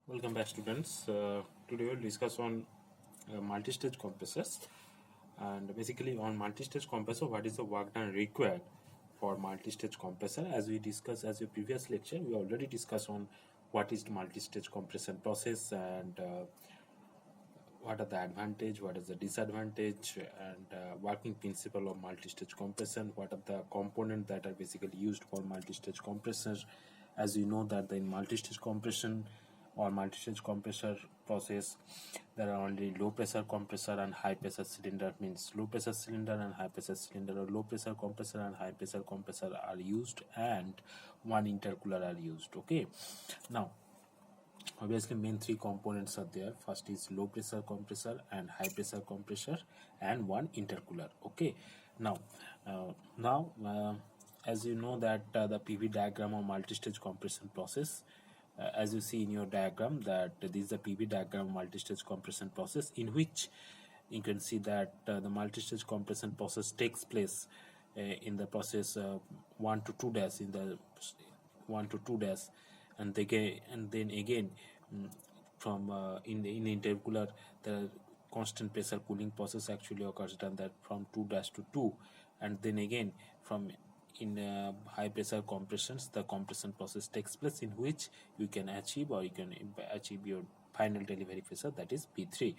Welcome back, students. Today we'll discuss on multi-stage compressors, and basically on multi-stage compressor, what is the work done required for multi-stage compressor. As we discussed as a previous lecture, we already discussed on what is the multi-stage compression process and what are the advantage, what is the disadvantage, and working principle of multi-stage compression. What are the components that are basically used for multi-stage compressor? As you know that in multi-stage compression or multi-stage compressor process, there are only low pressure compressor and high pressure cylinder. Means low pressure cylinder and high pressure cylinder, or low pressure compressor and high pressure compressor are used, and one intercooler are used. Okay, now obviously main three components are there. First is low pressure compressor and high pressure compressor and one intercooler. Okay, now as you know that the PV diagram of multi-stage compression process, as you see in your diagram, that this is the PV diagram multi-stage compression process, in which you can see that the multi-stage compression process takes place in the process 1 to 2 dash, in the 1 to 2 dash, and then again from in the intercooler, the constant pressure cooling process actually occurs done that from 2 dash to 2, and then again from in high pressure compressions, the compression process takes place, in which you can achieve your final delivery pressure, that is P3.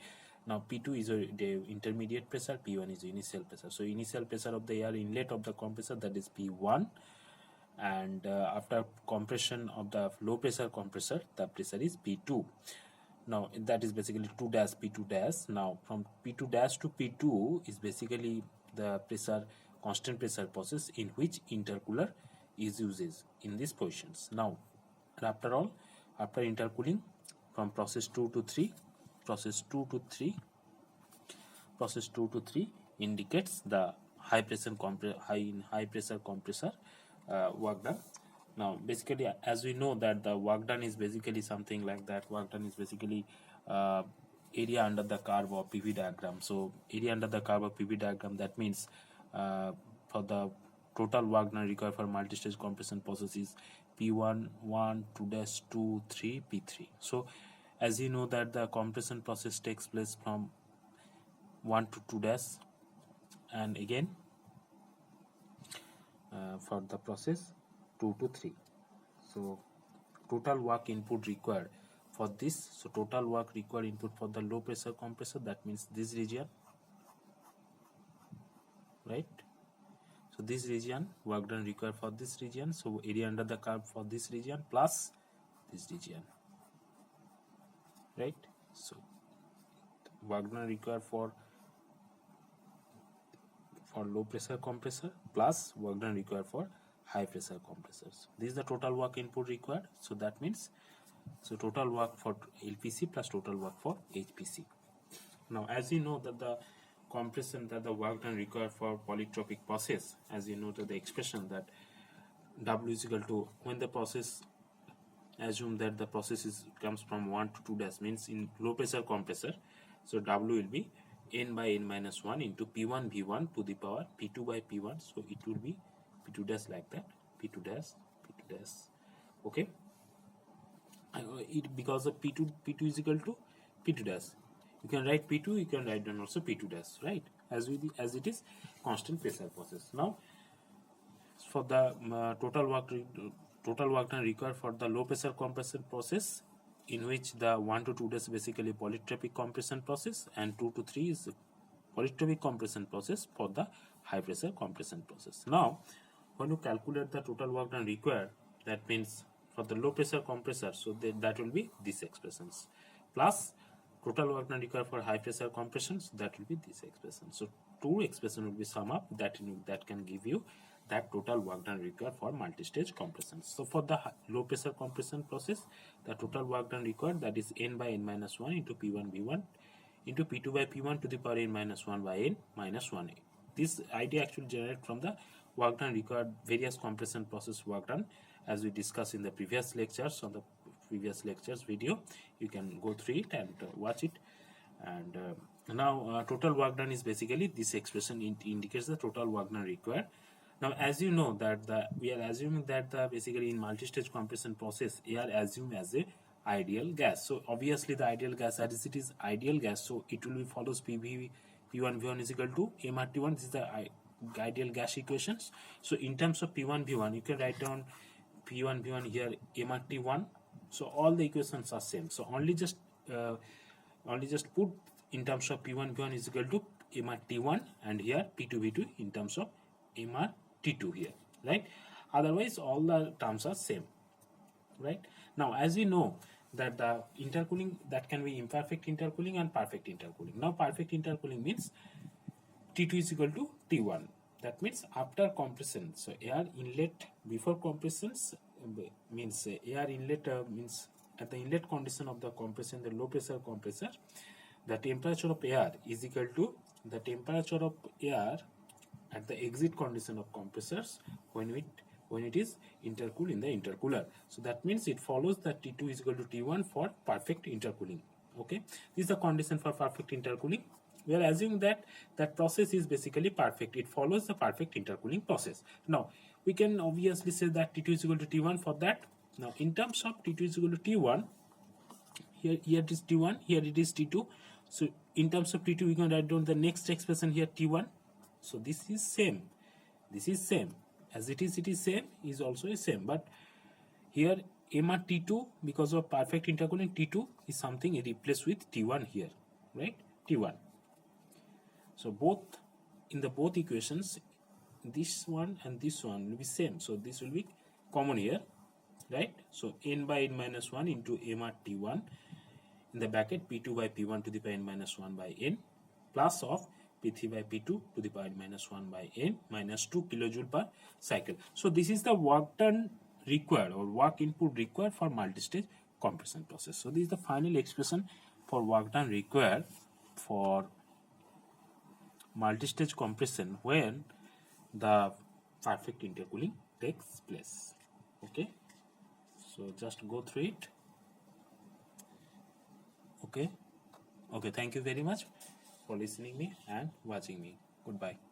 Now P2 is the intermediate pressure, P1 is the initial pressure. So initial pressure of the air inlet of the compressor, that is P1, and after compression of the low pressure compressor, the pressure is P2. Now that is basically 2 dash P2 dash. Now from P2 dash to P2 is basically the pressure constant pressure process, in which intercooler is uses in these positions. Now after intercooling, from process 2 to 3, process 2 to 3 indicates the high pressure compressor work done. Now basically, as we know that the work done is basically something like that. Work done is basically area under the curve of PV diagram. So area under the curve of PV diagram, that means for the total work done required for multi-stage compression process is P1, 1, 2 dash 2, 3, P3. So as you know that the compression process takes place from 1 to 2 dash, and again for the process 2 to 3. So total work input required for this, so total work required input for the low pressure compressor, that means this region, right? So this region, work done required for this region, so area under the curve for this region plus this region, right? So work done required for low pressure compressor plus work done required for high pressure compressors. This is the total work input required. So that means, so total work for LPC plus total work for HPC. Now as you know that the compression, that the work done required for polytropic process, as you know that the expression that W is equal to, when the process, assume that the process comes from 1 to 2 dash, means in low pressure compressor, so W will be n by n minus 1 into P1 V1 to the power P2 by P1. So it will be P2 dash like that, P2 dash, P2 dash. Okay, it because of P2 is equal to P2 dash, you can write P2, you can write down also P2 dash, right? As it is constant pressure process. Now for the total work done required for the low pressure compression process, in which the 1 to 2 days basically polytropic compression process, and 2 to 3 is polytropic compression process for the high pressure compression process. Now when you calculate the total work done required, that means for the low pressure compressor, so that will be these expressions, plus total work done required for high pressure compressions, that will be this expression. So two expression will be sum up, that can give you that total work done required for multi-stage compression. So for the low pressure compression process, the total work done required, that is n by n minus 1 into P1 V1 into P2 by P1 to the power n minus 1 by n minus 1a. This idea actually generated from the work done required various compression process work done, as we discussed in the previous lectures, on the previous lectures video. You can go through it and watch it. And now total work done is basically this expression, indicates the total work done required. Now as you know that we are assuming that basically in multi-stage compression process, air assumed as a ideal gas. So obviously the ideal gas, as it is ideal gas, so it will be follows P1 V1 is equal to MRT1. This is the ideal gas equations. So in terms of P1 V1, you can write down P1 V1 here MRT1. So all the equations are same. So only just put in terms of P1 V1 is equal to MRT1, and here P2 V2 in terms of MRT2 here, right? Otherwise all the terms are same, right? Now as we know that the intercooling, that can be imperfect intercooling and perfect intercooling. Now perfect intercooling means T2 is equal to T1. That means after compression, so air inlet before compressions means air inlet means at the inlet condition of the compression, the low pressure compressor, the temperature of air is equal to the temperature of air at the exit condition of compressors when it is intercooled in the intercooler. So that means it follows that T2 is equal to T1 for perfect intercooling. Okay, this is the condition for perfect intercooling. We are assuming that that process is basically perfect. It follows the perfect intercooling process. Now we can obviously say that T2 is equal to T1 for that. Now in terms of T2 is equal to T1, here it is T1, here it is T2. So in terms of T2, we can write down the next expression here T1. So this is same. This is same. As it is same, is also same. But here MRT2, because of perfect intercooling, T2 is something replaced with T1 here, right? T1. So both in the both equations, this one and this one will be same. So this will be common here, right? So n by n minus 1 into MRT1 in the bracket P2 by P1 to the power n minus 1 by n plus of P3 by P2 to the power n minus 1 by n minus 2 kilojoule per cycle. So this is the work done required or work input required for multi-stage compression process. So this is the final expression for work done required for multi-stage compression when the perfect intercooling takes place. Okay, so just go through it. Okay, thank you very much for listening me and watching me. Goodbye.